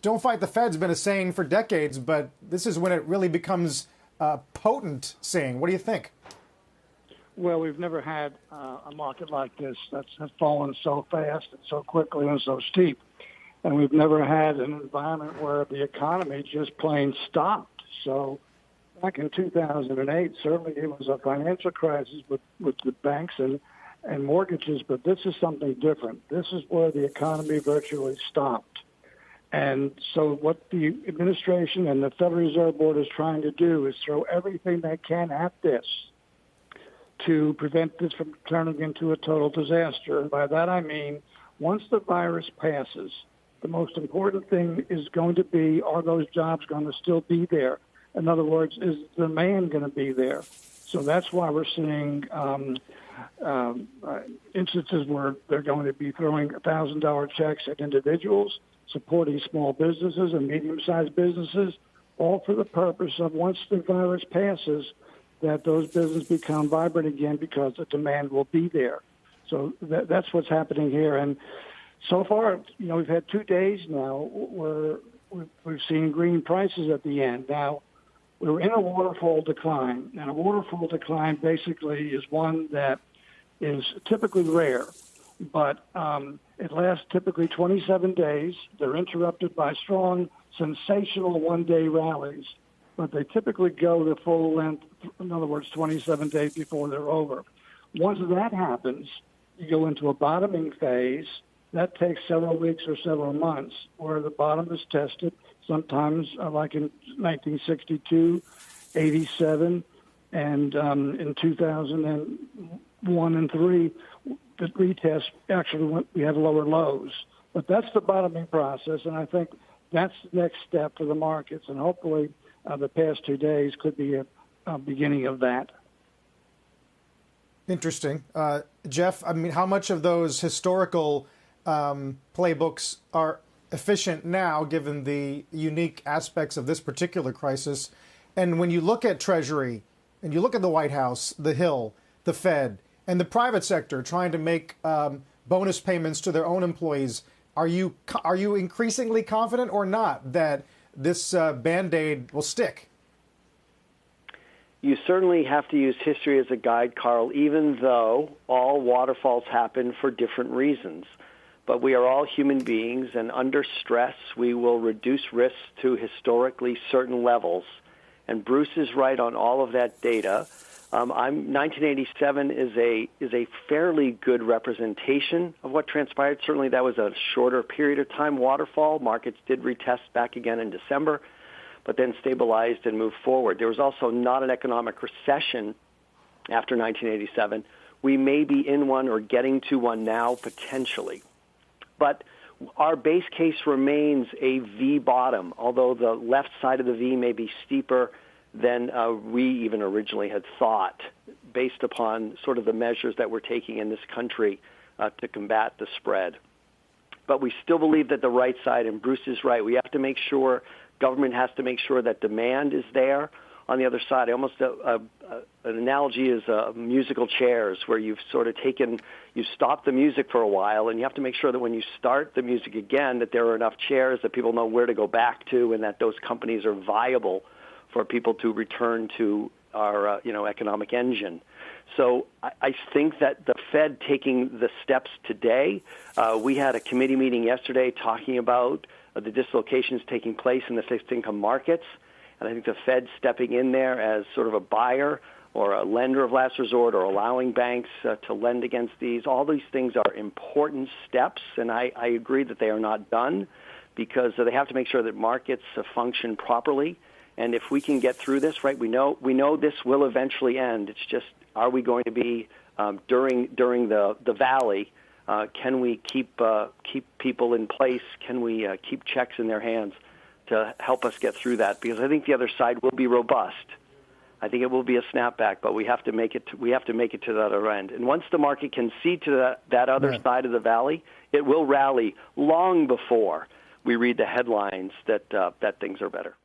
don't fight the Fed's been a saying for decades, but this is when it really becomes a potent saying. What do you think? Well, we've never had a market like this that's fallen so fast and so quickly and so steep. And we've never had an environment where the economy just plain stopped. So back in 2008, certainly it was a financial crisis with the banks and mortgages, but this is something different. This is where the economy virtually stopped. And so what the administration and the Federal Reserve Board is trying to do is throw everything they can at this to prevent this from turning into a total disaster. And by that I mean, once the virus passes, the most important thing is going to be, are those jobs going to still be there? In other words, is the demand going to be there? So that's why we're seeing instances where they're going to be throwing $1,000 checks at individuals, supporting small businesses and medium-sized businesses, all for the purpose of, once the virus passes, that those businesses become vibrant again because the demand will be there. So that's what's happening here. And so far, we've had 2 days now where we've seen green prices at the end. Now, we're in a waterfall decline, and a waterfall decline basically is one that is typically rare, but it lasts typically 27 days. They're interrupted by strong, sensational one-day rallies, but they typically go the full length, in other words, 27 days before they're over. Once that happens, you go into a bottoming phase. That takes several weeks or several months, where the bottom is tested, sometimes like in 1962, 87, and in 2001 and 3, the retest actually we had lower lows. But that's the bottoming process, and I think that's the next step for the markets, and hopefully the past 2 days could be a beginning of that. Interesting. Jeff, I mean, how much of those historical playbooks are efficient now, given the unique aspects of this particular crisis? And when you look at Treasury and you look at the White House, the Hill, the Fed, and the private sector trying to make bonus payments to their own employees, are you increasingly confident or not that this Band-Aid will stick? You certainly have to use history as a guide, Carl, even though all waterfalls happen for different reasons. But we are all human beings, and under stress, we will reduce risks to historically certain levels. And Bruce is right on all of that data. 1987 is a fairly good representation of what transpired. Certainly, that was a shorter period of time waterfall. Markets did retest back again in December, but then stabilized and moved forward. There was also not an economic recession after 1987. We may be in one or getting to one now, potentially. But our base case remains a V bottom, although the left side of the V may be steeper than we even originally had thought, based upon sort of the measures that we're taking in this country to combat the spread. But we still believe that the right side, and Bruce is right, we have to make sure, government has to make sure that demand is there on the other side. Almost an analogy is musical chairs, where you've sort of you stop the music for a while, and you have to make sure that when you start the music again, that there are enough chairs that people know where to go back to, and that those companies are viable for people to return to our economic engine. So I think that the Fed taking the steps today, we had a committee meeting yesterday talking about the dislocations taking place in the fixed income markets. And I think the Fed stepping in there as sort of a buyer or a lender of last resort, or allowing banks to lend against these, all these things are important steps. And I agree that they are not done, because they have to make sure that markets function properly. And if we can get through this, right, we know this will eventually end. It's just, are we going to be during the valley? Can we keep people in place? Can we keep checks in their hands to help us get through that? Because I think the other side will be robust. I think it will be a snapback, but we have to make it. We have to make it to that other end. And once the market can see to that other side of the valley, it will rally long before we read the headlines that things are better.